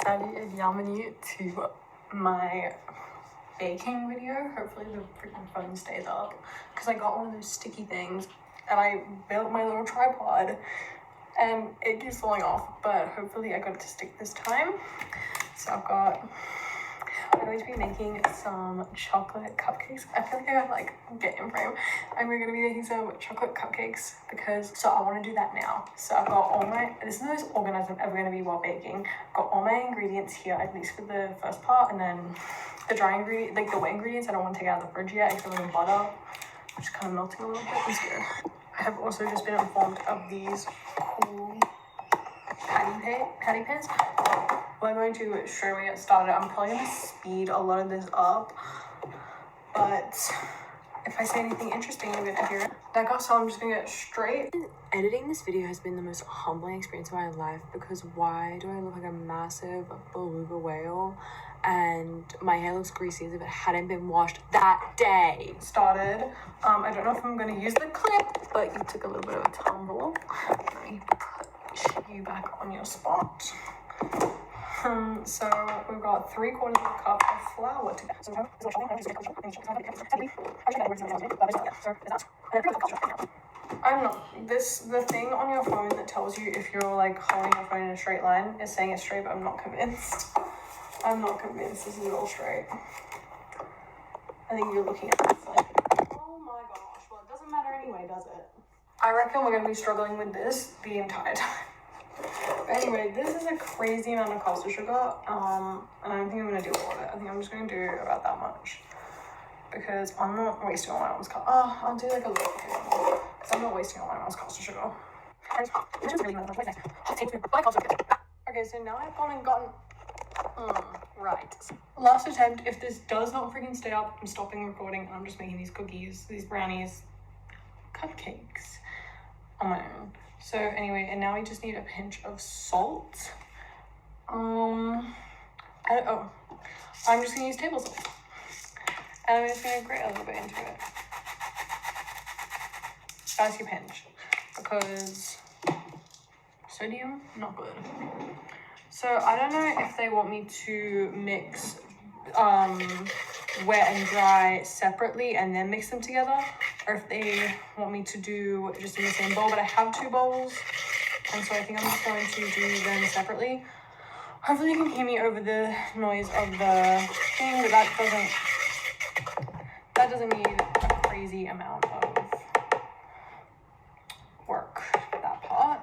Salut et bienvenue to my baking video. Hopefully the freaking phone stays up because I got one of those sticky things and I built my little tripod and it keeps falling off, but hopefully I got it to stick this time. So I'm going to be making some chocolate cupcakes. I feel like I gotta like get in frame. And we're gonna be making some chocolate cupcakes so I want to do that now. So I've got this is the most organized I'm ever gonna be while baking. I've got all my ingredients here, at least for the first part, and then the dry ingredient, like the wet ingredients, I don't want to take out of the fridge yet, except for the butter, which is kind of melting a little bit. I'm scared. I have also just been informed of these cool patty pans. We're going to straight away get started. I'm probably going to speed a lot of this up, but if I say anything interesting, you're going to hear it. So I'm just going to get straight. Editing this video has been the most humbling experience of my life because why do I look like a massive beluga whale and my hair looks greasy as if it hadn't been washed that day? Started. I don't know if I'm going to use the clip, but you took a little bit of a tumble. Let me put you back on your spot. So we've got 3/4 cup of flour to the thing on your phone that tells you if you're like holding your phone in a straight line is saying it's straight, but I'm not convinced. I'm not convinced this is all straight. I think you're looking at this like, oh my gosh, well it doesn't matter anyway, does it? I reckon we're gonna be struggling with this the entire time. But anyway, this is a crazy amount of caster sugar, and I don't think I'm going to do all of it. I think I'm just going to do about that much, because I'm not wasting all my mom's caster. I'll do like a little bit more, because I'm not wasting all my mom's caster sugar. Okay, so now I've gone and gotten... right. Last attempt, if this does not freaking stay up, I'm stopping recording, and I'm just making these cookies, these brownies, cupcakes on my own. So anyway, and now we just need a pinch of salt. I'm just gonna use table salt. And I'm just gonna grate a little bit into it. Spicy pinch, because sodium, not good. So I don't know if they want me to mix wet and dry separately and then mix them together, or if they want me to do just in the same bowl, but I have 2 bowls, and so I think I'm just going to do them separately. Hopefully you can hear me over the noise of the thing, but that doesn't need a crazy amount of work, that part.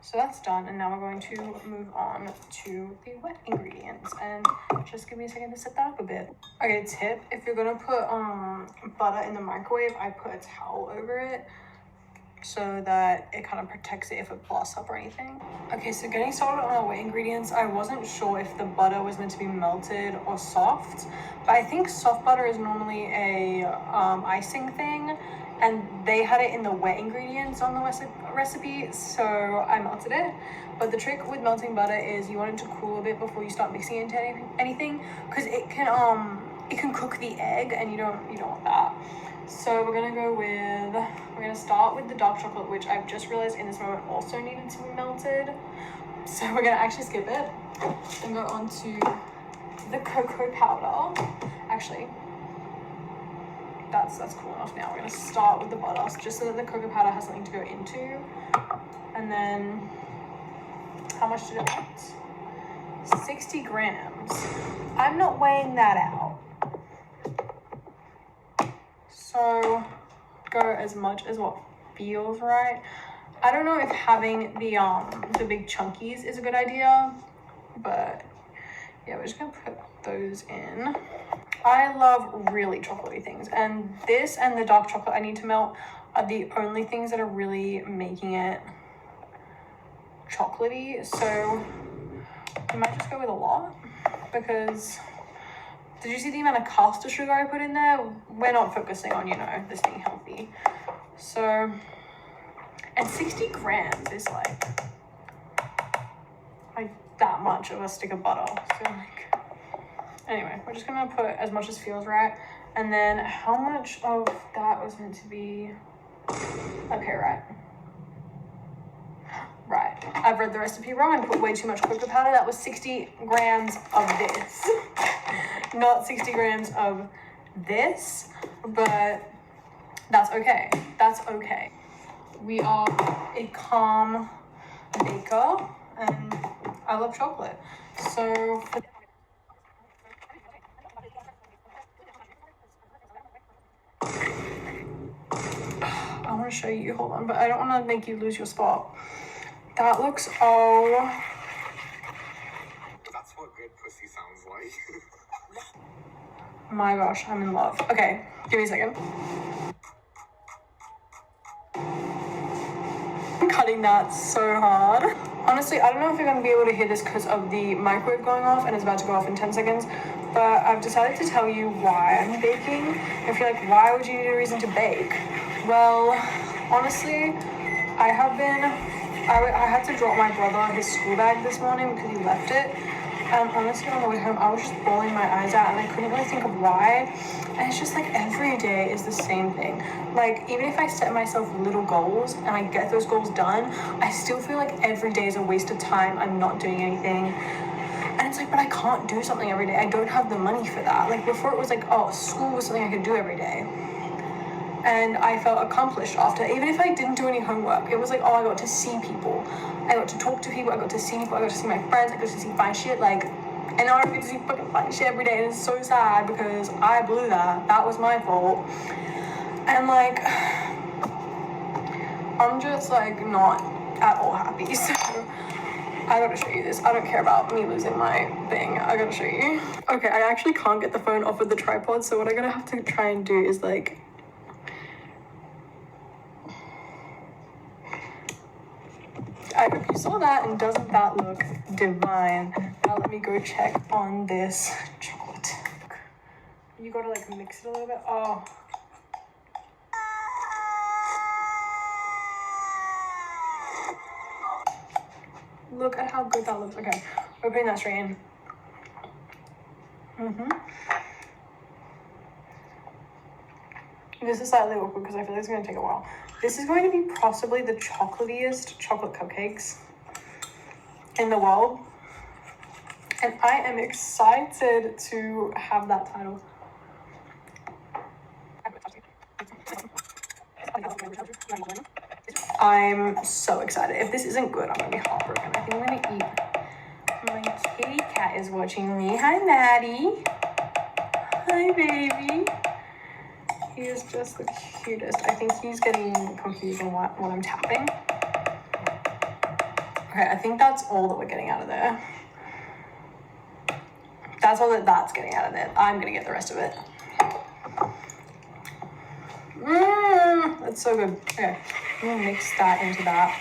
So that's done, and now we're going to move on to the wet ingredients, and just give me a second to set that up a bit. Okay, tip, if you're gonna put butter in the microwave, I put a towel over it so that it kind of protects it if it blasts up or anything. Okay, so getting started on our wet ingredients, I wasn't sure if the butter was meant to be melted or soft, but I think soft butter is normally a icing thing, and they had it in the wet ingredients on the recipe, so I melted it. But the trick with melting butter is you want it to cool a bit before you start mixing it into anything, because it can cook the egg, and you don't want that. So we're gonna start with the dark chocolate, which I've just realized in this moment also needed to be melted. So we're gonna actually skip it and go on to the cocoa powder. Actually, that's cool enough now. We're gonna start with the butter, just so that the cocoa powder has something to go into. And then, how much did it want? 60 grams. I'm not weighing that out. So, go as much as what feels right. I don't know if having the big chunkies is a good idea, but yeah, we're just gonna put those in. I love really chocolatey things, and this and the dark chocolate I need to melt are the only things that are really making it chocolatey. So I might just go with a lot, because did you see the amount of caster sugar I put in there? We're not focusing on, this being healthy. So, and 60 grams is like that much of a stick of butter. So anyway, we're just gonna put as much as feels right. And then how much of that was meant to be, okay, right. I've read the recipe wrong and put way too much cocoa powder. That was 60 grams of this, not 60 grams of this, but that's okay. That's okay. We are a calm baker and I love chocolate. So I want to show you, hold on, but I don't want to make you lose your spot. That looks, oh. That's what good pussy sounds like. My gosh, I'm in love. Okay, give me a second. I'm cutting that so hard. Honestly, I don't know if you're going to be able to hear this because of the microwave going off and it's about to go off in 10 seconds, but I've decided to tell you why I'm baking. If you're like, why would you need a reason to bake? Well, honestly, I had to drop my brother his school bag this morning because he left it. And honestly, on the way home, I was just bawling my eyes out and I couldn't really think of why. And it's just like every day is the same thing. Like, even if I set myself little goals and I get those goals done, I still feel like every day is a waste of time. I'm not doing anything. And it's like, but I can't do something every day. I don't have the money for that. Like, before it was like, oh, school was something I could do every day. And I felt accomplished after. Even if I didn't do any homework, it was like, oh, I got to see people. I got to talk to people, I got to see people, I got to see my friends, I got to see fine shit, like, and now I don't get to see fucking fine shit every day, and it's so sad because I blew that. That was my fault. And like, I'm just like not at all happy, so I gotta show you this. I don't care about me losing my thing. I gotta show you. Okay, I actually can't get the phone off of the tripod, so what I'm gonna have to try and do is like, I hope you saw that, and doesn't that look divine? Now let me go check on this chocolate. You gotta like mix it a little bit. Oh. Look at how good that looks. Okay, opening that straight in. This is slightly awkward because I feel like it's going to take a while. This is going to be possibly the chocolatiest chocolate cupcakes in the world. And I am excited to have that title. I'm so excited. If this isn't good, I'm going to be heartbroken. I think I'm going to eat. My kitty cat is watching me. Hi, Maddie. Hi, baby. He is just the cutest. I think he's getting confused on what I'm tapping. Okay, I think that's all that we're getting out of there. That's all that's getting out of there. I'm gonna get the rest of it. That's so good. Okay, I'm gonna mix that into that.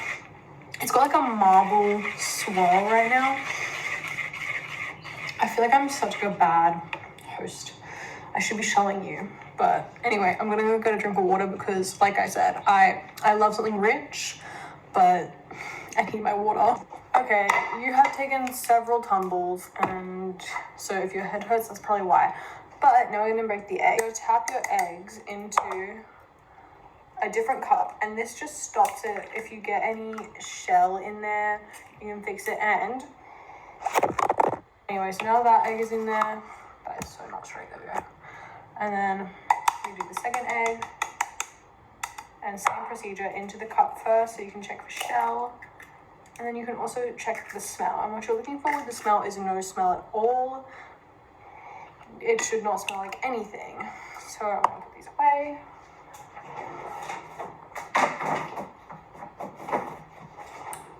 It's got like a marble swirl right now. I feel like I'm such a bad host. I should be showing you. But anyway, I'm gonna go get a drink of water because, like I said, I love something rich, but I need my water. Okay, you have taken several tumbles, and so if your head hurts, that's probably why. But now we're gonna break the egg. So tap your eggs into a different cup, and this just stops it. If you get any shell in there, you can fix it. And anyway, so now that egg is in there. That is so not straight. There we go. And then you do the second egg, and same procedure into the cup first so you can check for shell, and then you can also check the smell. And what you're looking for with the smell is no smell at all. It should not smell like anything. So I'm gonna put these away.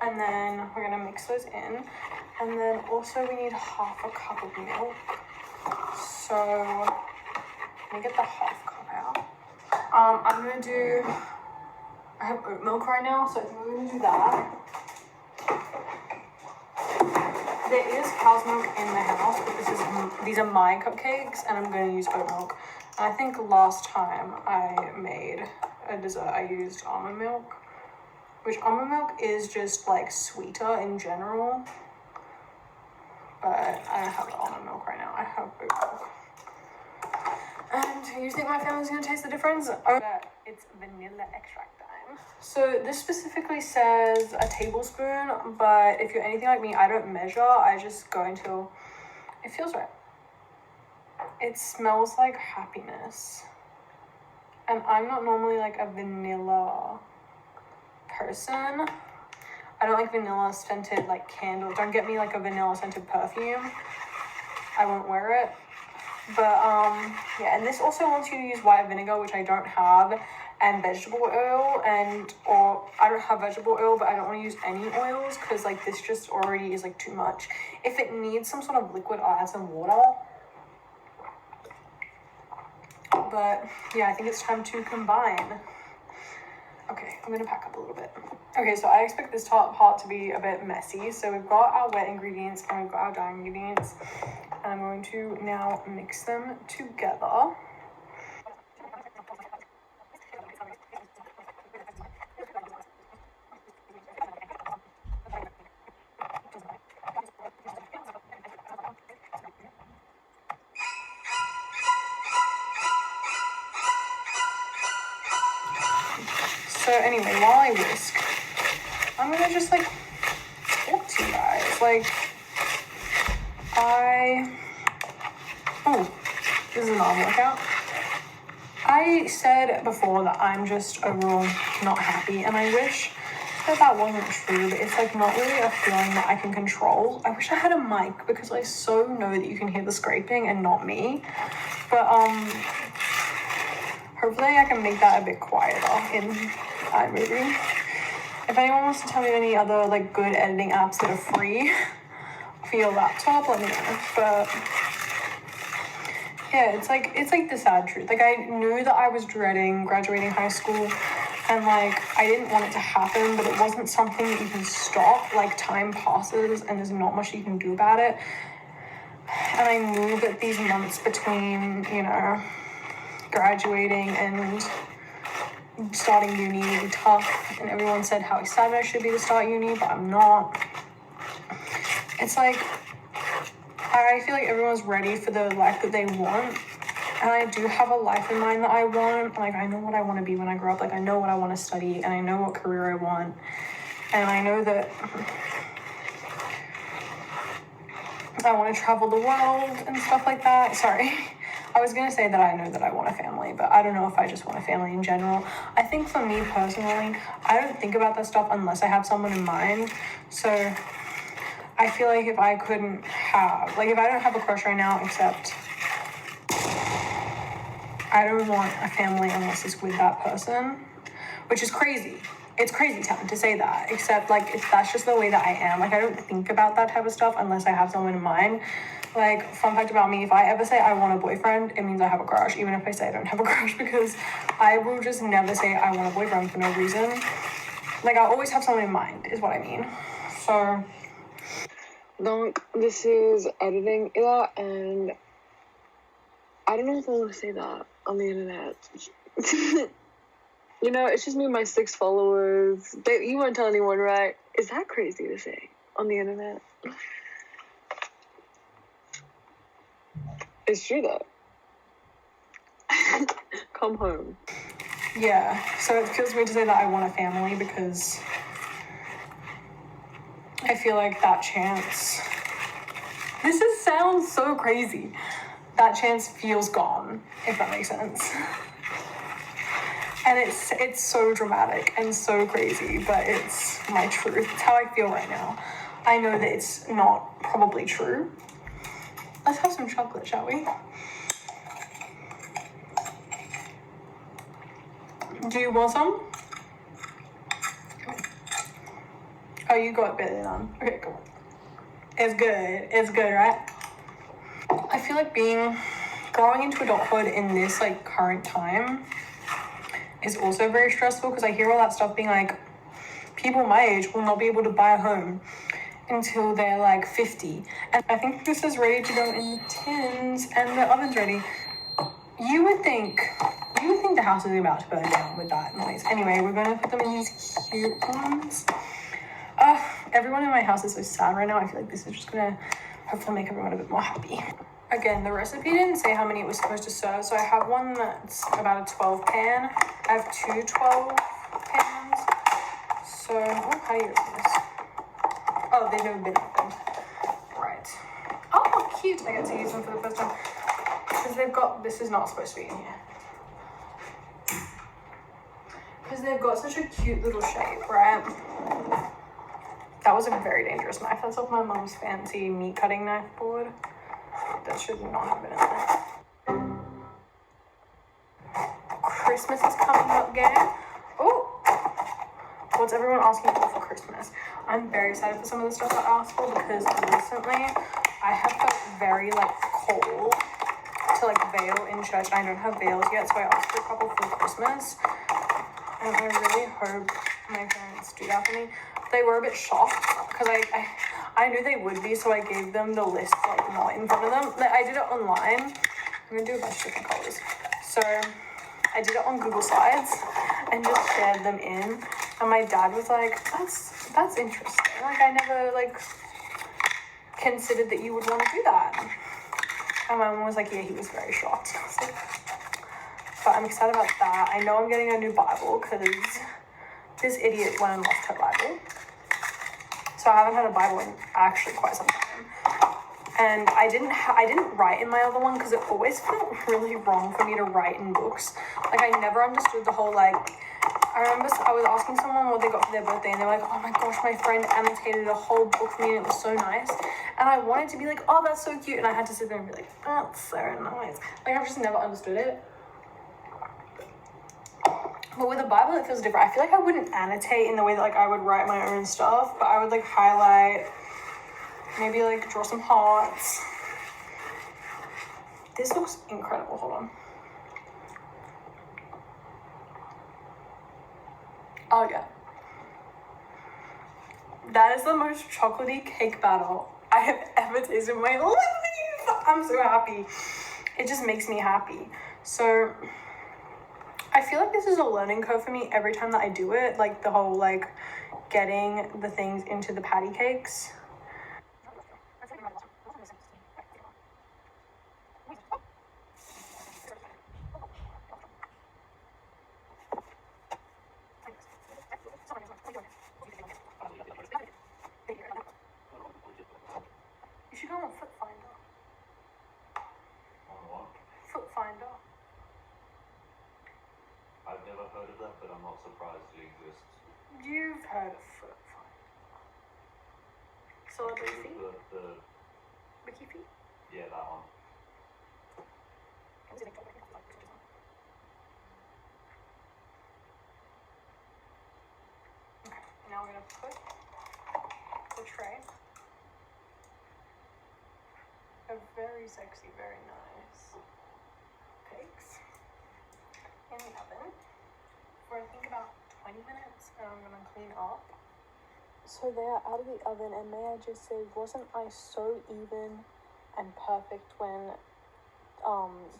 And then we're gonna mix those in, and then also we need half a cup of milk. So let me get the half cup out. I have oat milk right now, so I think we're gonna do that. There is cow's milk in the house, but these are my cupcakes, and I'm gonna use oat milk. And I think last time I made a dessert, I used almond milk, which almond milk is just like sweeter in general. But I don't have almond milk right now. I have oat milk. And you think my family's gonna taste the difference? Oh, it's vanilla extract time. So this specifically says a tablespoon, but if you're anything like me, I don't measure. I just go until it feels right. It smells like happiness. And I'm not normally like a vanilla person. I don't like vanilla scented like candles. Don't get me like a vanilla scented perfume. I won't wear it. But yeah, and this also wants you to use white vinegar, which I don't have, and vegetable oil, or I don't have vegetable oil, but I don't want to use any oils because like this just already is like too much. If it needs some sort of liquid, I'll add some water. But yeah, I think it's time to combine. Okay, I'm gonna pack up a little bit. Okay, so I expect this top part to be a bit messy. So we've got our wet ingredients and we've got our dry ingredients. And I'm going to now mix them together. So anyway, while I whisk, I'm gonna just like talk to you guys. Like, this is an arm workout. I said before that I'm just overall not happy, and I wish that wasn't true, but it's like not really a feeling that I can control. I wish I had a mic because I so know that you can hear the scraping and not me. But hopefully I can make that a bit quieter in iMovie. If anyone wants to tell me any other like good editing apps that are free for your laptop, let me know. But yeah, it's like the sad truth. Like I knew that I was dreading graduating high school, and like I didn't want it to happen, but it wasn't something that you can stop. Like time passes and there's not much you can do about it. And I knew that these months between, you know, graduating and starting uni would be tough, and everyone said how excited I should be to start uni, but I'm not. It's like I feel like everyone's ready for the life that they want, and I do have a life in mind that I want. Like I know what I want to be when I grow up. Like I know what I want to study, and I know what career I want, and I know that I want to travel the world and stuff like that. Sorry. I was going to say that I know that I want a family, but I don't know if I just want a family in general. I think for me personally, I don't think about that stuff unless I have someone in mind. So I feel like if I couldn't have, like if I don't have a crush right now, except I don't want a family unless it's with that person, which is crazy. It's crazy to say that, except like that's just the way that I am. Like I don't think about that type of stuff unless I have someone in mind. Like, fun fact about me, if I ever say I want a boyfriend, it means I have a crush, even if I say I don't have a crush, because I will just never say I want a boyfriend for no reason. Like, I always have someone in mind, is what I mean. So, Donc, this is editing era, and I don't know if I want to say that on the internet. You know, it's just me and my 6 followers. You won't tell anyone, right? Is that crazy to say on the internet? It's true though. Come home. Yeah, so it feels weird to say that I want a family because I feel like that chance, sounds so crazy. That chance feels gone, if that makes sense. And it's so dramatic and so crazy, but it's my truth. It's how I feel right now. I know that it's not probably true. Let's have some chocolate, shall we? Do you want some? Oh, you got better than. Okay, cool. It's good. It's good, right? I feel like growing into adulthood in this like current time is also very stressful because I hear all that stuff being like, people my age will not be able to buy a home until they're like 50. And I think this is ready to go in the tins and the oven's ready. You would think the house is about to burn down with that noise. Anyway, we're gonna put them in these cute ones. Everyone in my house is so sad right now. I feel like this is just gonna hopefully make everyone a bit more happy. Again, the recipe didn't say how many it was supposed to serve, so I have one that's about a 12 pan. I have two 12 pans. So, oh, how do you open this? Oh, they've never been opened. Right. Oh, cute. I get to use them for the first time. Because they've got, this is not supposed to be in here. Because they've got such a cute little shape, right? That was a very dangerous knife. That's off my mom's fancy meat cutting knife board. That should not have been in there. Christmas is coming up again. Oh! What's everyone asking for Christmas? I'm very excited for some of the stuff I asked for because recently I have felt very like cold to like veil in church. I don't have veils yet, so I asked for a couple for Christmas. And I really hope my parents do that for me. They were a bit shocked because I knew they would be, so I gave them the list like not in front of them. Like, I did it online. I'm gonna do a bunch of different colors. So I did it on Google Slides and just shared them in. And my dad was like, that's interesting. Like I never like considered that you would want to do that. And my mom was like, yeah, he was very shocked. I was like, but I'm excited about that. I know I'm getting a new Bible because this idiot went and lost her Bible. So I haven't had a Bible in actually quite some time. And I didn't write in my other one because it always felt really wrong for me to write in books. Like I never understood the whole like, I remember I was asking someone what they got for their birthday and they were like, oh my gosh, my friend annotated a whole book for me and it was so nice. And I wanted to be like, oh, that's so cute. And I had to sit there and be like, that's so nice. Like I've just never understood it. But with a Bible, it feels different. I feel like I wouldn't annotate in the way that like I would write my own stuff, but I would like highlight, maybe like draw some hearts. This looks incredible. Hold on. Oh yeah. That is the most chocolatey cake batter I have ever tasted in my life. I'm so happy. It just makes me happy. So I feel like this is a learning curve for me every time that I do it. Like the whole like getting the things into the patty cakes. You should go on Foot Finder. On what? Foot Finder. I've never heard of that, but I'm not surprised it exists. You've heard of Foot Finder. Celebrity feet? The Kiffeee? yeah, that one. Okay, now we're gonna put the tray. A very sexy, very nice cakes in the oven for I think about 20 minutes, and I'm gonna clean up. So they are out of the oven, and may I just say, wasn't I so even and perfect when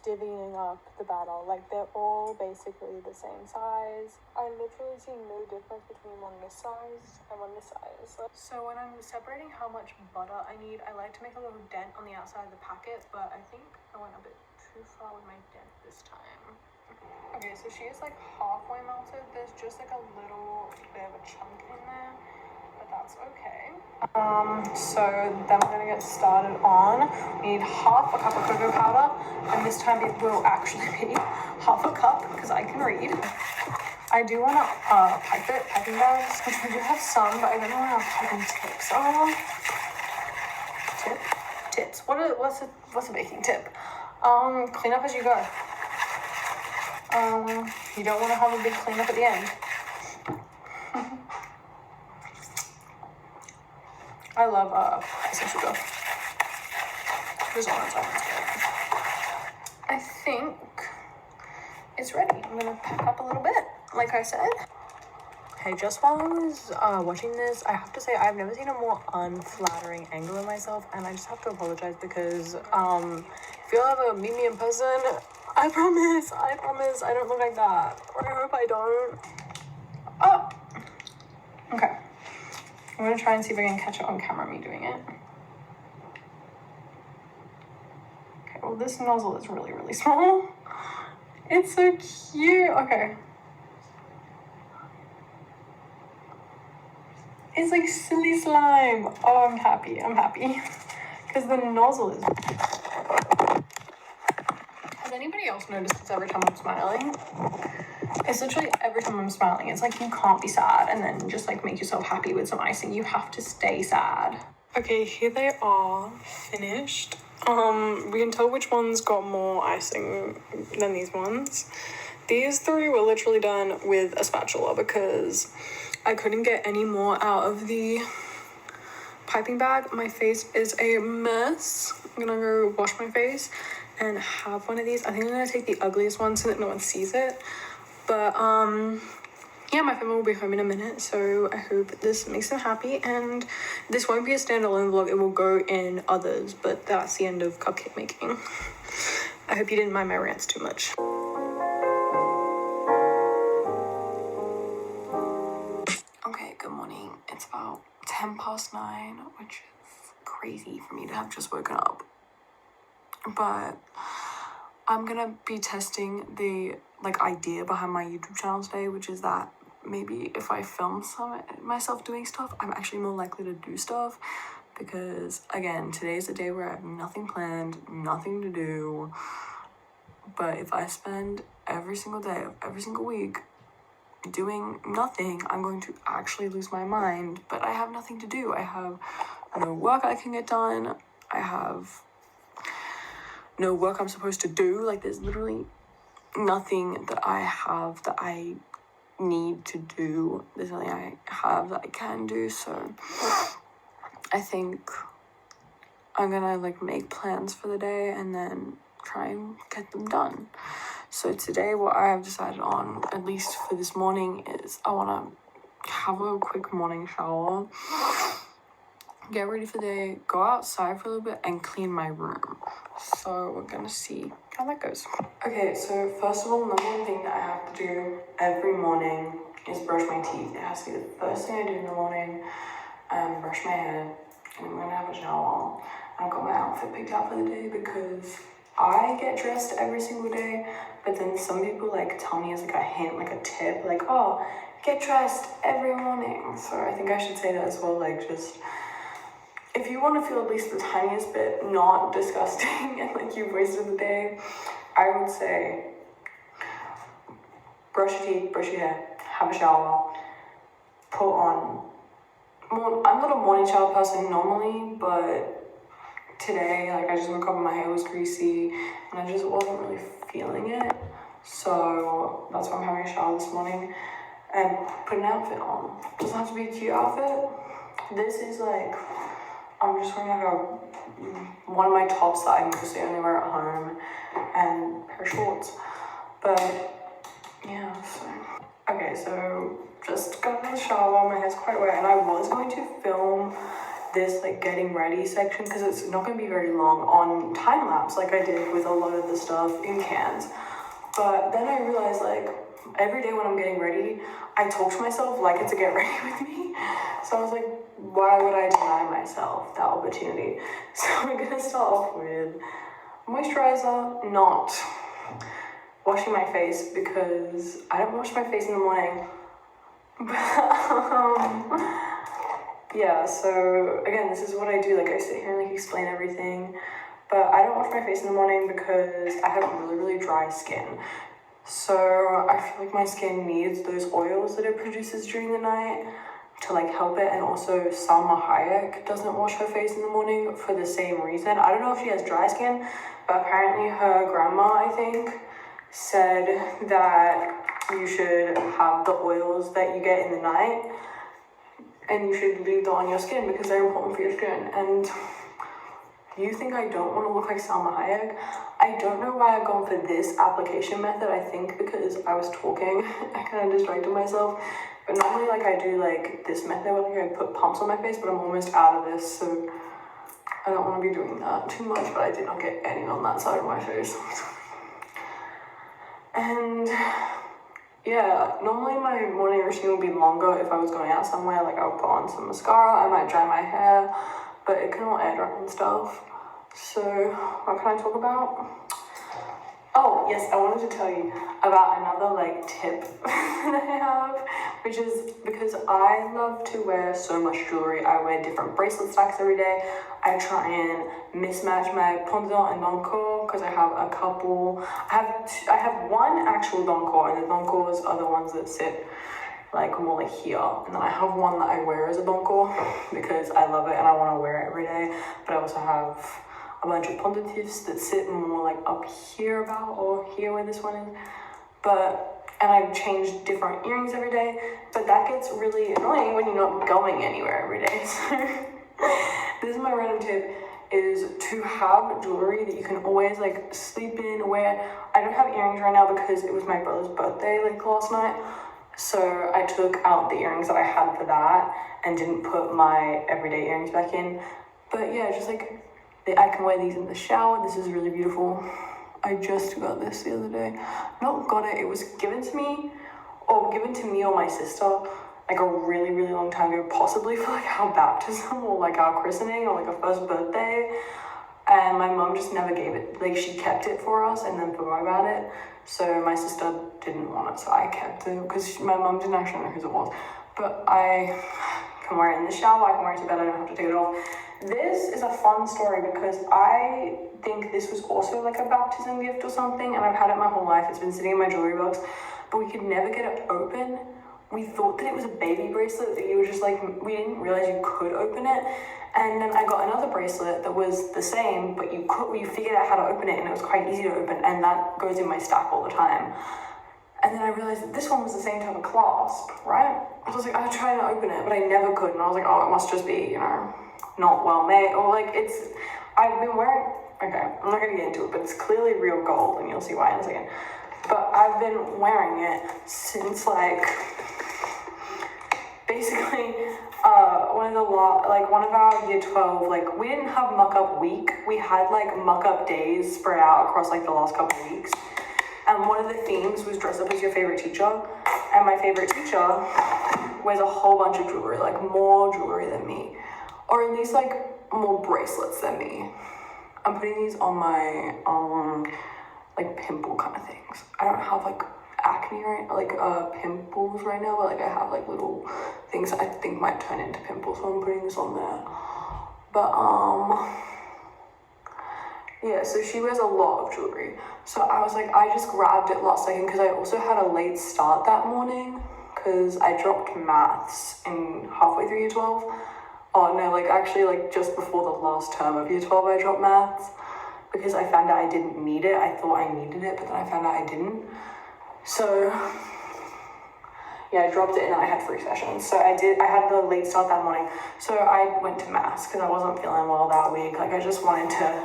divvying up the batter? Like they're all basically the same size. I literally see no difference between one this size and one this size. So when I'm separating how much butter I need, I like to make a little dent on the outside of the packet, but I think I went a bit too far with my dent this time. Okay, so she is like halfway melted. There's just like a little bit of a chunk in there, but that's okay. So then we're gonna get started on, we need half a cup of cocoa powder, and this time it will actually be half a cup because I can read. I do want to piping bags, which we do have some, but I don't know where our piping tips are. Tips. What's a baking tip? Clean up as you go. You don't want to have a big cleanup at the end. I love ice and sugar. There's all that stuff. I think it's ready. I'm gonna pack up a little bit, like I said. Okay, just while I was watching this, I have to say I've never seen a more unflattering angle of myself, and I just have to apologize because if you'll ever meet me in person, I promise I don't look like that, or I hope I don't. Oh, okay. I'm gonna try and see if I can catch it on camera, me doing it. Okay, well this nozzle is really, really small. It's so cute. Okay. It's like silly slime. Oh, I'm happy. Because the nozzle is... Has anybody else noticed this every time I'm smiling? It's literally every time I'm smiling. It's like you can't be sad and then just like make yourself happy with some icing. You have to stay sad. Okay, here they are, finished. We can tell which ones got more icing than these ones. These three were literally done with a spatula because I couldn't get any more out of the piping bag. My face is a mess. I'm gonna go wash my face and have one of these. I think I'm gonna take the ugliest one so that no one sees it. But yeah, my family will be home in a minute, so I hope this makes them happy. And this won't be a standalone vlog, it will go in others, but that's the end of cupcake making. I hope you didn't mind my rants too much. Okay, good morning. It's about 9:10, which is crazy for me to have just woken up. But I'm gonna be testing the idea behind my YouTube channel today, which is that maybe if I film myself doing stuff, I'm actually more likely to do stuff. Because again, today's the day where I have nothing planned, nothing to do. But if I spend every single day of every single week doing nothing, I'm going to actually lose my mind. But I have nothing to do. I have no work I can get done. I have no work I'm supposed to do. Like, there's literally nothing that I have that I need to do. There's nothing I have that I can do. So I think I'm gonna make plans for the day and then try and get them done. So today what I have decided on, at least for this morning, is I want to have a quick morning shower, get ready for the day, go outside for a little bit, and clean my room. So we're gonna see how that goes. Okay, so first of all, number one thing that I have to do every morning is brush my teeth. It has to be the first thing I do in the morning. Brush my hair, and I'm gonna have a shower. I've got my outfit picked out for the day because I get dressed every single day, but then some people tell me as a hint, a tip, oh, get dressed every morning. So I think I should say that as well, just if you want to feel at least the tiniest bit not disgusting and you've wasted the day, I would say brush your teeth, brush your hair, have a shower, put on. I'm not a morning shower person normally, but today, I just woke up and my hair was greasy and I just wasn't really feeling it. So that's why I'm having a shower this morning and put an outfit on. Doesn't have to be a cute outfit. This is I'm just wearing one of my tops that I mostly only wear at home and a pair of shorts. But yeah, okay, so just got in the shower, my hair's quite wet, and I was going to film this getting ready section because it's not going to be very long on time lapse like I did with a lot of the stuff in cans. But then I realized every day when I'm getting ready, I talk to myself like it's a get ready with me. So I was like, why would I deny myself that opportunity? So we're gonna start off with moisturizer, not washing my face because I don't wash my face in the morning. Yeah, so again, this is what I do. I sit here and explain everything, but I don't wash my face in the morning because I have really, really dry skin. So I feel like my skin needs those oils that it produces during the night to help it. And also Salma Hayek doesn't wash her face in the morning for the same reason. I don't know if she has dry skin, but apparently her grandma, I think, said that you should have the oils that you get in the night and you should leave them on your skin because they're important for your skin. And you think I don't want to look like Salma Hayek? I don't know why I've gone for this application method. I think because I was talking, I kind of distracted myself. But normally I do this method where I put pumps on my face, but I'm almost out of this, so I don't want to be doing that too much, but I did not get any on that side of my face. And yeah, normally my morning routine would be longer if I was going out somewhere. I would put on some mascara, I might dry my hair, but it can all air dry and stuff. So what can I talk about? Oh yes, I wanted to tell you about another tip that I have, which is because I love to wear so much jewelry. I wear different bracelet stacks every day. I try and mismatch my pendant and encore because I have a couple. I have one actual encore, and the encores are the ones that sit like more like here, and then I have one that I wear as a encore because I love it and I want to wear it every day. But I also have a bunch of pendentifs that sit more like up here about, or here where this one is. And I change different earrings every day, but that gets really annoying when you're not going anywhere every day. So this is my random tip, is to have jewelry that you can always like sleep in, wear. I don't have earrings right now because it was my brother's birthday like last night. So I took out the earrings that I had for that and didn't put my everyday earrings back in. But yeah, just like, I can wear these in the shower. This is really beautiful. I just got this the other day. Not got it, it was given to me or my sister like a really, really long time ago, possibly for like our baptism or like our christening or like our first birthday. And my mom just never gave it, like she kept it for us and then forgot about it. So my sister didn't want it, so I kept it because my mom didn't actually know whose it was. But I can wear it in the shower, I can wear it to bed, I don't have to take it off. This is a fun story because I think this was also like a baptism gift or something, and I've had it my whole life. It's been sitting in my jewelry box, but we could never get it open. We thought that it was a baby bracelet that you were just like, we didn't realize you could open it. And then I got another bracelet that was the same, but you figured out how to open it and it was quite easy to open, and that goes in my stack all the time. And then I realized that this one was the same type of clasp, right? I was like, I tried to open it, but I never could. And I was like, oh, it must just be, you know, not well made. Or like I've been wearing, okay, I'm not gonna get into it, but it's clearly real gold, and you'll see why in a second. But I've been wearing it since like, basically, one of our year 12, like we didn't have muck-up week. We had like muck-up days spread out across like the last couple of weeks. And one of the themes was dress up as your favorite teacher. And my favorite teacher wears a whole bunch of jewelry, like more jewelry than me. Or at least like more bracelets than me. I'm putting these on my, like pimple kind of things. I don't have like acne pimples right now, but like I have like little things that I think might turn into pimples, so I'm putting this on there. But yeah, so she wears a lot of jewelry. So I was like, I just grabbed it last second because I also had a late start that morning because I dropped maths in halfway through year 12. Oh no, like actually like just before the last term of year 12 I dropped maths because I found out I didn't need it. I thought I needed it, but then I found out I didn't. So yeah, I dropped it and then I had 3 sessions. So I had the late start that morning. So I went to maths because I wasn't feeling well that week. Like I just wanted to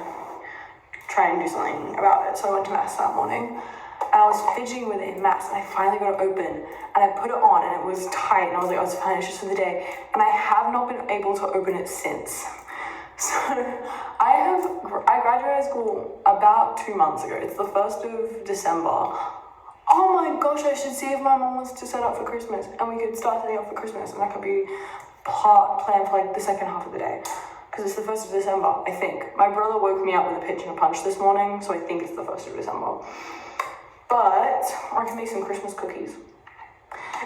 try and do something about it. So I went to maths that morning. And I was fidgeting with it in maths, and I finally got it open. And I put it on, and it was tight. And I was like, oh, it's fine, it's just for the day. And I have not been able to open it since. So I graduated school about 2 months ago. It's the 1st of December. Oh my gosh, I should see if my mom wants to set up for Christmas. And we could start setting up for Christmas. And that could be planned for like the second half of the day. Because it's the 1st of December, I think. My brother woke me up with a pitch and a punch this morning, so I think it's the 1st of December. But I can make some Christmas cookies.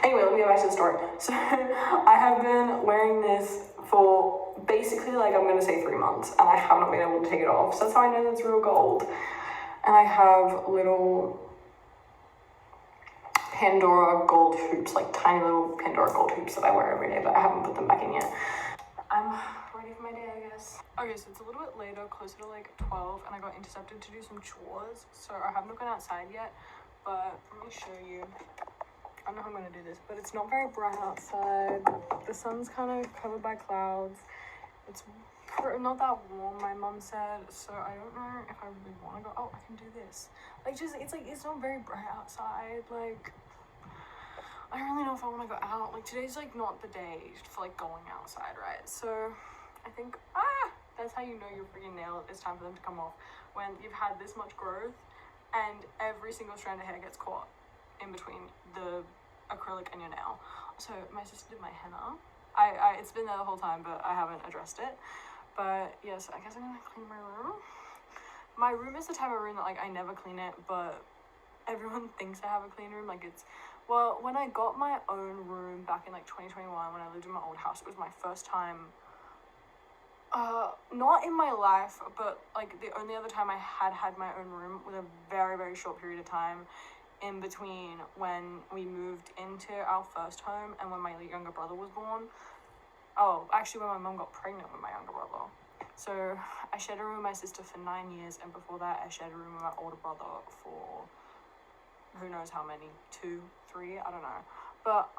Anyway, let me go back to the story. So I have been wearing this for basically like I'm going to say 3 months, and I have not been able to take it off. So that's how I know it's real gold. And I have little Pandora gold hoops, like tiny little Pandora gold hoops that I wear every day, but I haven't put them back in yet. I'm ready for my day, I guess. Okay, so it's a little bit later, closer to like 12, and I got intercepted to do some chores, so I haven't gone outside yet, but let me show you. I don't know how I'm gonna do this, but it's not very bright outside. The sun's kind of covered by clouds. It's not that warm, my mom said, so I don't know if I really want to go. Oh, I can do this. It's not very bright outside, like, I don't really know if I want to go out. Like, today's, like, not the day for, like, going outside, right? So, I think, that's how you know your freaking nail, it's time for them to come off. When you've had this much growth, and every single strand of hair gets caught in between the acrylic and your nail. So, my sister did my henna. It's been there the whole time, but I haven't addressed it. But, yes, I guess I'm gonna clean my room. My room is the type of room that, like, I never clean it, but everyone thinks I have a clean room. Like, it's Well, when I got my own room back in like 2021, when I lived in my old house, it was my first time, not in my life, but like the only other time I had my own room was a very, very short period of time in between when we moved into our first home and when my younger brother was born. Oh, actually when my mum got pregnant with my younger brother. So I shared a room with my sister for 9 years, and before that I shared a room with my older brother for who knows how many, 2, 3, I don't know. But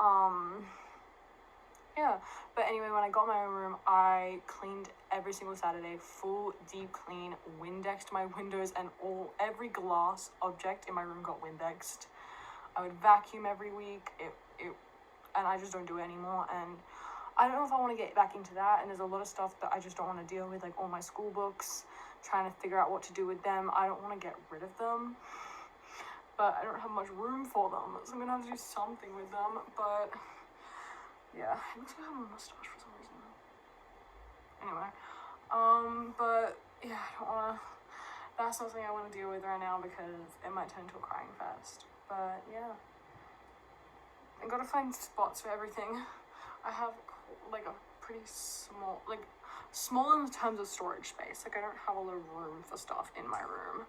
yeah, but anyway, when I got my own room, I cleaned every single Saturday, full deep clean, Windexed my windows, and every glass object in my room got Windexed. I would vacuum every week, and I just don't do it anymore, and I don't know if I want to get back into that, and there's a lot of stuff that I just don't want to deal with, like all my school books, trying to figure out what to do with them. I don't want to get rid of them, but I don't have much room for them, so I'm gonna have to do something with them. But yeah, it looks like I have a mustache for some reason. Anyway, but yeah, I don't wanna, that's not something I want to deal with right now because it might turn into a crying fest. But yeah, I gotta find spots for everything. I have like a pretty small, like small in terms of storage space. Like I don't have a lot of room for stuff in my room.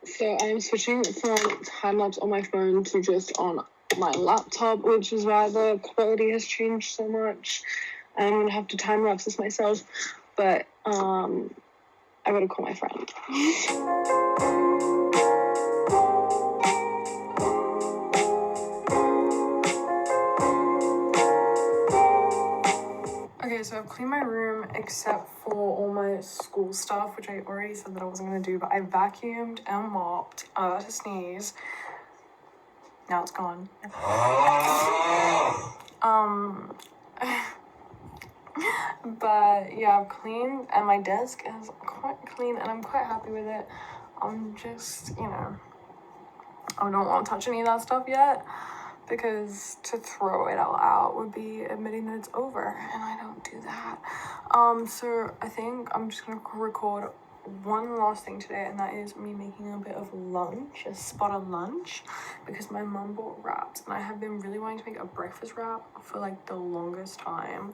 So I'm switching from time-lapse on my phone to just on my laptop, which is why the quality has changed so much. I'm gonna have to time-lapse this myself, but I gotta call my friend. Okay, so I've cleaned my room except for all my school stuff, which I already said that I wasn't gonna do, but I vacuumed and mopped. I was about to sneeze. Now it's gone. But yeah, I've cleaned, and my desk is quite clean, and I'm quite happy with it. I'm just, you know, I don't want to touch any of that stuff yet, because to throw it all out would be admitting that it's over, and I don't do that. So I think I'm just gonna record one last thing today, and that is me making a bit of lunch, a spot of lunch, because my mum bought wraps, and I have been really wanting to make a breakfast wrap for like the longest time,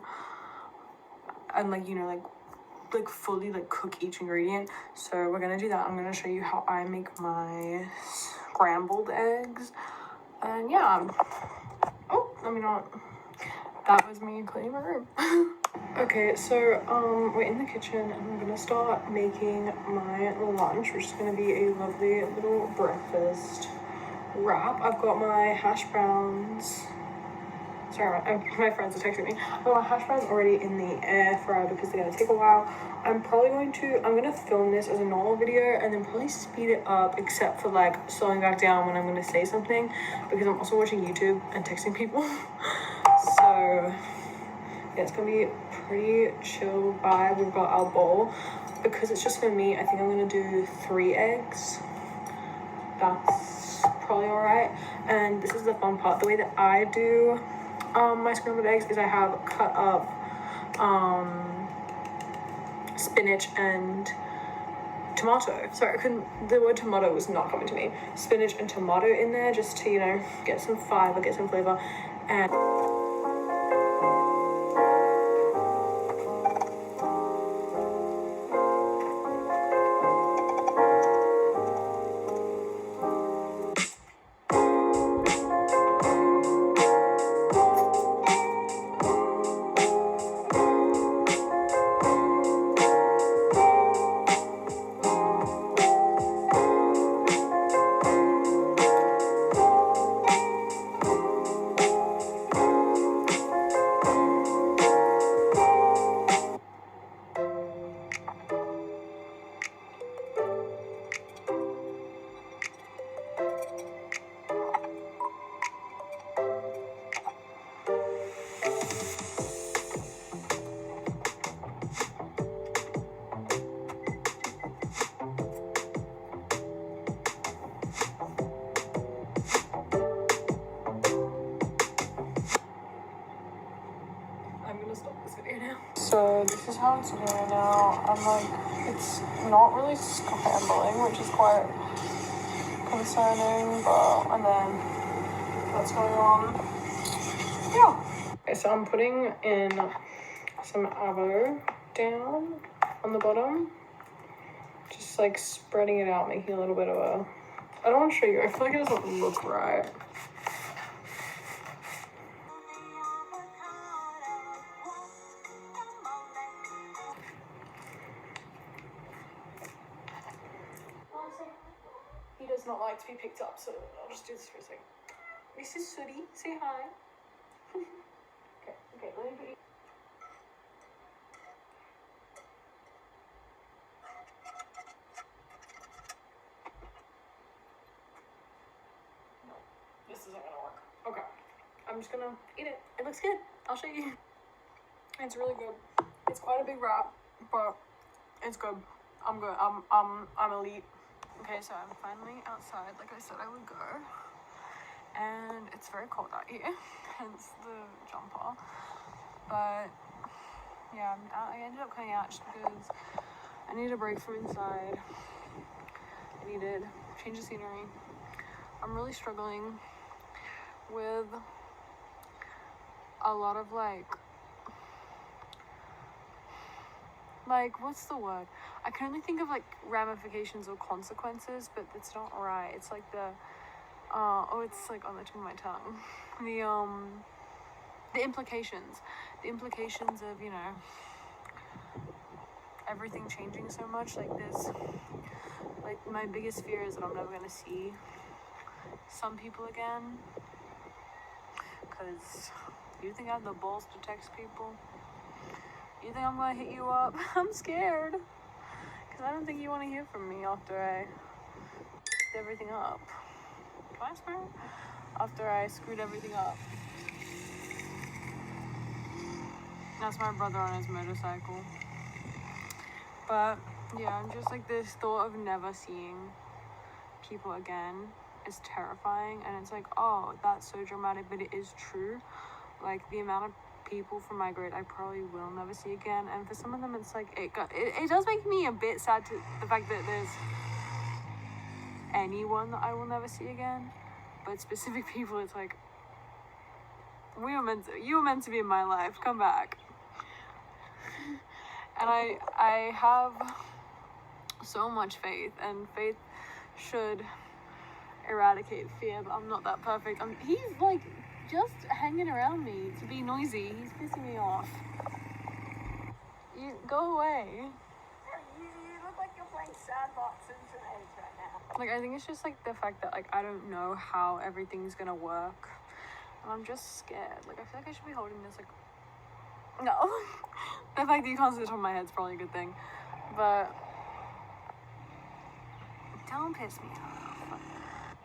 and like, you know, like fully like cook each ingredient. So we're gonna do that. I'm gonna show you how I make my scrambled eggs. And yeah, oh, let me not, that was me cleaning my room. Okay, so we're in the kitchen, and I'm gonna start making my lunch, which is gonna be a lovely little breakfast wrap. I've got my hash browns. Sorry, my friends are texting me. I've got my hash browns already in the air fryer because they're gonna take a while. I'm gonna film this as a normal video and then probably speed it up, except for like slowing back down when I'm gonna say something, because I'm also watching YouTube and texting people. So yeah, it's gonna be pretty chill vibe. We've got our bowl. Because it's just for me, I think I'm gonna do 3 eggs. That's probably alright. And this is the fun part. The way that I do my scrambled eggs is I have cut up spinach and tomato. Sorry, the word tomato was not coming to me. Spinach and tomato in there just to, you know, get some fiber, get some flavor. And So this is how it's looking right now. I'm like, it's not really scrambling, which is quite concerning, but, and then that's going on. Yeah. Okay, so I'm putting in some avo down on the bottom. Just like spreading it out, making a little bit of a, I don't want to show you, I feel like it doesn't look right. He does not like to be picked up, so I'll just do this for a second. This is Sooty, say hi. Okay, let me put you. No, this isn't gonna work. Okay, I'm just gonna eat it. It looks good. I'll show you. It's really good. It's quite a big wrap, but it's good. I'm good. I'm elite. Okay, so I'm finally outside, like I said I would go, and it's very cold out here, hence the jumper. But yeah, I ended up coming out just because I needed a break from inside. I needed change of scenery. I'm really struggling with a lot of like what's the word? I can only think of like ramifications or consequences, but it's not right. It's like the it's like on the tip of my tongue. The implications of, you know, everything changing so much. Like this, like my biggest fear is that I'm never gonna see some people again. Cause you think I have the balls to text people? You think I'm gonna hit you up? I'm scared. Cause I don't think you want to hear from me after I screwed everything up. Can I swear? After I screwed everything up. That's my brother on his motorcycle. But yeah, I'm just like, this thought of never seeing people again is terrifying. And it's like, oh, that's so dramatic, but it is true. Like the amount of people from my grade I probably will never see again, and for some of them it's like it does make me a bit sad to the fact that there's anyone that I will never see again, but specific people, it's like, you were meant to be in my life, come back. And I have so much faith, and faith should eradicate fear, but I'm not that perfect. He's like just hanging around me to be noisy. He's pissing me off. You go away. You look like you're playing sandbox internet right now. Like, I think it's just like the fact that like I don't know how everything's gonna work, and I'm just scared. Like I feel like I should be holding this like, no. The fact that you can't see the top of my head is probably a good thing, but don't piss me off.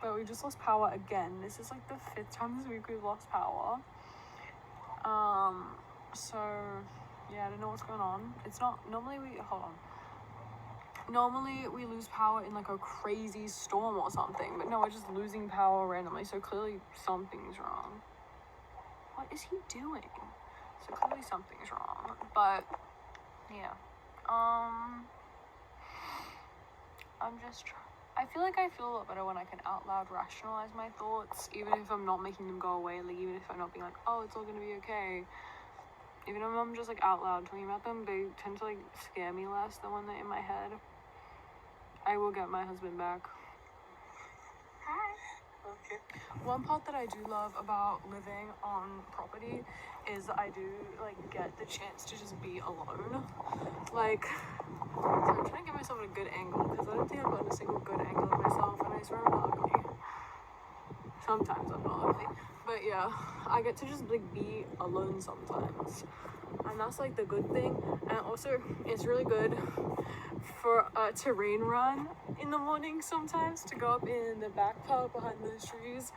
But we just lost power again. This is like the 5th time this week we've lost power. So yeah, I don't know what's going on. It's not normally Normally we lose power in like a crazy storm or something, but no, we're just losing power randomly. So clearly something's wrong. What is he doing? So clearly something's wrong. But yeah, I'm just trying. I feel a lot better when I can out loud rationalize my thoughts, even if I'm not making them go away, like even if I'm not being like, oh, it's all gonna be okay. Even if I'm just like out loud talking about them, they tend to like scare me less than when they're in my head. I will get my husband back. Hi. Okay. One part that I do love about living on property is I do like get the chance to just be alone. Like, so I'm trying to get myself at a good angle because I don't think I've gotten a single good angle of myself, and I swear I'm not ugly. Sometimes I'm not ugly, but yeah, I get to just like be alone sometimes, and that's like the good thing. And also it's really good for a terrain run in the morning sometimes, to go up in the back part behind those trees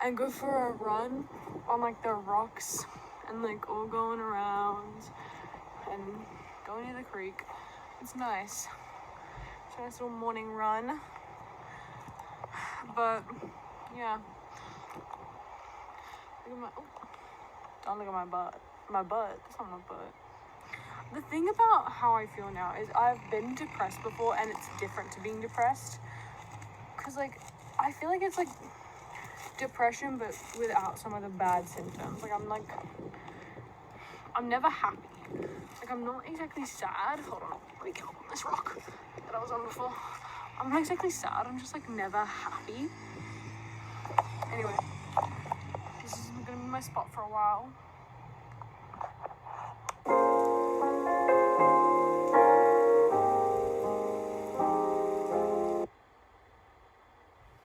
and go for a run on like the rocks and like all going around and going near the creek. It's nice. It's a nice little morning run. But yeah, look at my, don't look at my butt. My butt, that's not my butt. The thing about how I feel now is I've been depressed before, and it's different to being depressed. Cause like, I feel like it's like depression, but without some of the bad symptoms. Like I'm never happy. Like I'm not exactly sad. Hold on, let me get on this rock that I was on before. I'm not exactly sad. I'm just like never happy. Anyway, this is gonna be my spot for a while.